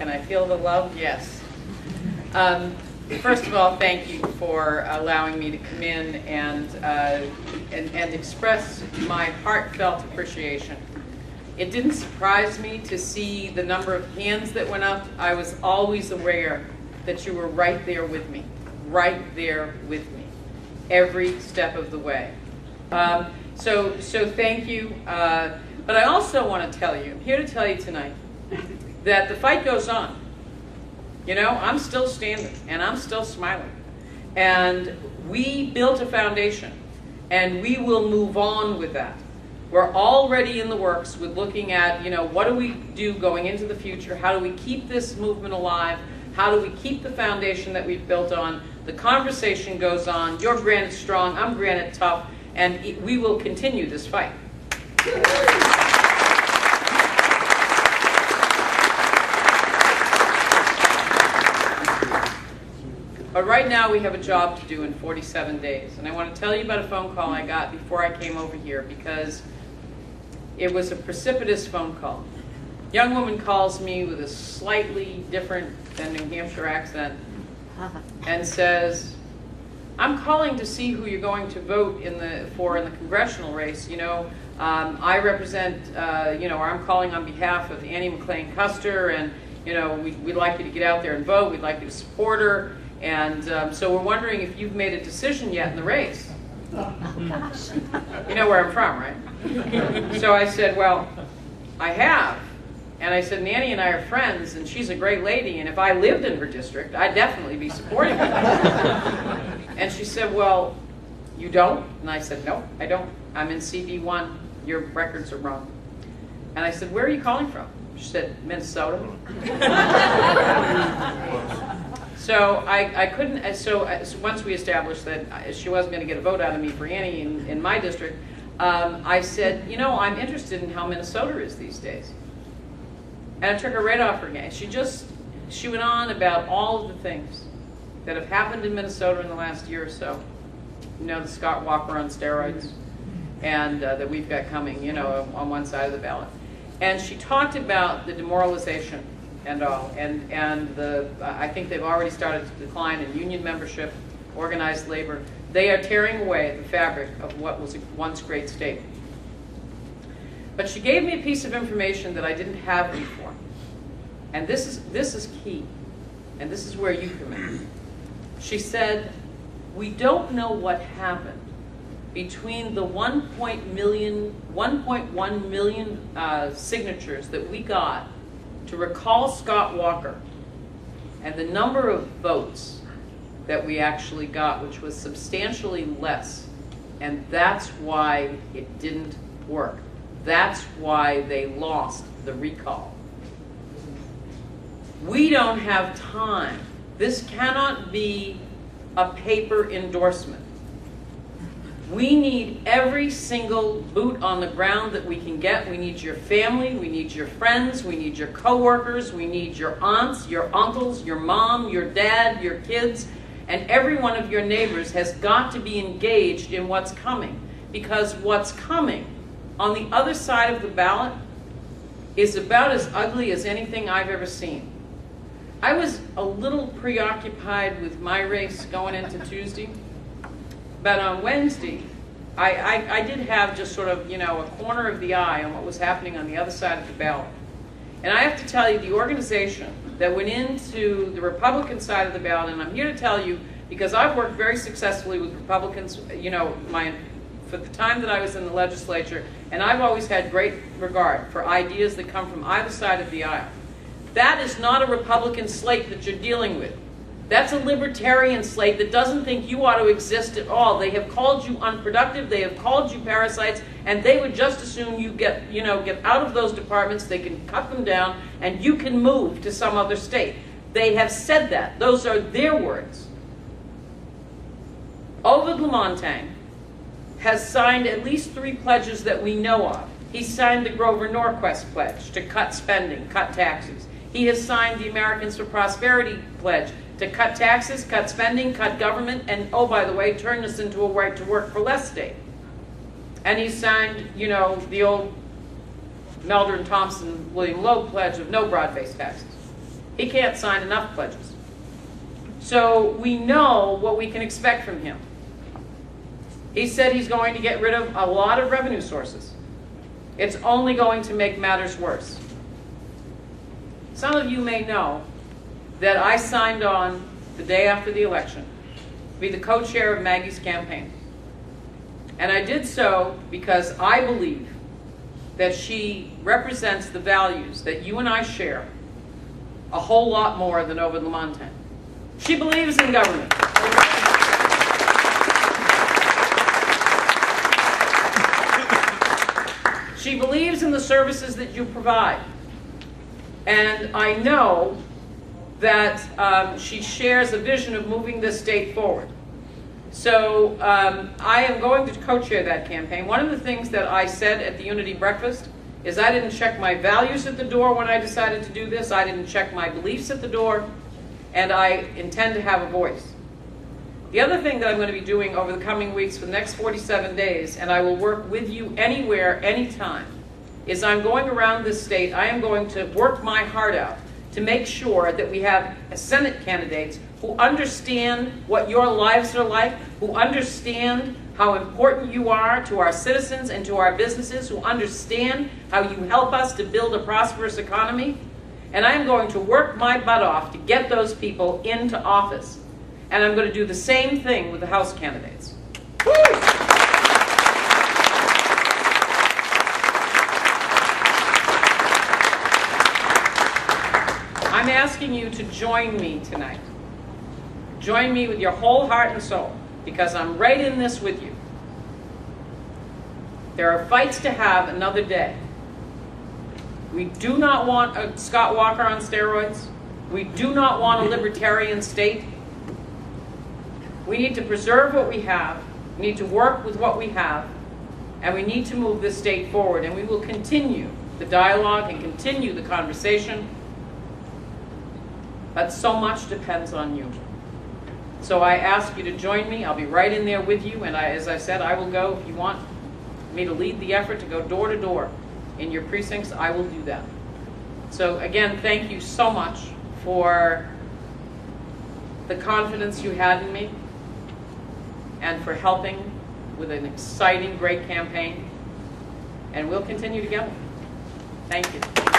Can I feel the love? Yes. First of all, thank you for allowing me to come in and express my heartfelt appreciation. It didn't surprise me to see the number of hands that went up. I was always aware that you were right there with me, every step of the way. So thank you. But I also want to tell you, I'm here to tell you tonight, that the fight goes on. You know, I'm still standing, and I'm still smiling. And we built a foundation, and we will move on with that. We're already in the works with looking at, you know, what do we do going into the future? How do we keep this movement alive? How do we keep the foundation that we've built on? The conversation goes on. You're granted strong, I'm granted tough, and we will continue this fight. But right now we have a job to do in 47 days. And I want to tell you about a phone call I got before I came over here, because it was a precipitous phone call. A young woman calls me with a slightly different than New Hampshire accent and says, I'm calling to see who you're going to vote in the congressional race. You know, I represent, or I'm calling on behalf of Annie McLean Custer, and, you know, we'd like you to get out there and vote. We'd like you to support her. And so we're wondering if you've made a decision yet in the race. You know where I'm from, right? So I said, well, I have. And I said, Nanny and I are friends, and she's a great lady, and if I lived in her district, I'd definitely be supporting her. And she said, well, you don't? And I said, no, I don't. I'm in CD1. Your records are wrong. And I said, where are you calling from? She said, Minnesota. So I couldn't, so once we established that she wasn't going to get a vote out of me for Annie in my district, I said, you know, I'm interested in how Minnesota is these days. And I took her right off her game. She went on about all of the things that have happened in Minnesota in the last year or so. You know, the Scott Walker on steroids, and that we've got coming, you know, on one side of the ballot. And she talked about the demoralization and all, and I think they've already started to decline in union membership, organized labor. They are tearing away the fabric of what was a once great state. But she gave me a piece of information that I didn't have before, and this is key, and this is where you come in. She said, we don't know what happened between the 1.1 million signatures that we got to recall Scott Walker and the number of votes that we actually got, which was substantially less. And that's why it didn't work. That's why they lost the recall. We don't have time. This cannot be a paper endorsement. We need every single boot on the ground that we can get. We need your family, we need your friends, we need your coworkers, we need your aunts, your uncles, your mom, your dad, your kids, and every one of your neighbors has got to be engaged in what's coming. Because what's coming on the other side of the ballot is about as ugly as anything I've ever seen. I was a little preoccupied with my race going into Tuesday. But on Wednesday, I did have just sort of, you know, a corner of the eye on what was happening on the other side of the ballot. And I have to tell you, the organization that went into the Republican side of the ballot, and I'm here to tell you, because I've worked very successfully with Republicans, you know, for the time that I was in the legislature, and I've always had great regard for ideas that come from either side of the aisle. That is not a Republican slate that you're dealing with. That's a libertarian slate that doesn't think you ought to exist at all. They have called you unproductive, they have called you parasites, and they would just as soon you get out of those departments. They can cut them down, and you can move to some other state. They have said that. Those are their words. Ovid Lamontagne has signed at least 3 pledges that we know of. He signed the Grover Norquist pledge to cut spending, cut taxes. He has signed the Americans for Prosperity pledge to cut taxes, cut spending, cut government, and, oh, by the way, turn this into a right to work for less state. And he signed, you know, the old Meldrum Thompson, William Loeb pledge of no broad-based taxes. He can't sign enough pledges. So we know what we can expect from him. He said he's going to get rid of a lot of revenue sources. It's only going to make matters worse. Some of you may know that I signed on the day after the election to be the co-chair of Maggie's campaign. And I did so because I believe that she represents the values that you and I share a whole lot more than over the Montana. She believes in government. She believes in the services that you provide. And I know that she shares a vision of moving this state forward. So I am going to co-chair that campaign. One of the things that I said at the Unity Breakfast is I didn't check my values at the door when I decided to do this. I didn't check my beliefs at the door. And I intend to have a voice. The other thing that I'm going to be doing over the coming weeks for the next 47 days, and I will work with you anywhere, anytime, is I'm going around this state. I am going to work my heart out to make sure that we have Senate candidates who understand what your lives are like, who understand how important you are to our citizens and to our businesses, who understand how you help us to build a prosperous economy. And I'm going to work my butt off to get those people into office. And I'm going to do the same thing with the House candidates. Woo! I'm asking you to join me tonight. Join me with your whole heart and soul, because I'm right in this with you. There are fights to have another day. We do not want a Scott Walker on steroids. We do not want a libertarian state. We need to preserve what we have. We need to work with what we have. And we need to move this state forward. And we will continue the dialogue and continue the conversation. But so much depends on you. So I ask you to join me. I'll be right in there with you. And as I said, I will go, if you want me to lead the effort to go door to door in your precincts, I will do that. So again, thank you so much for the confidence you had in me and for helping with an exciting, great campaign. And we'll continue together. Thank you.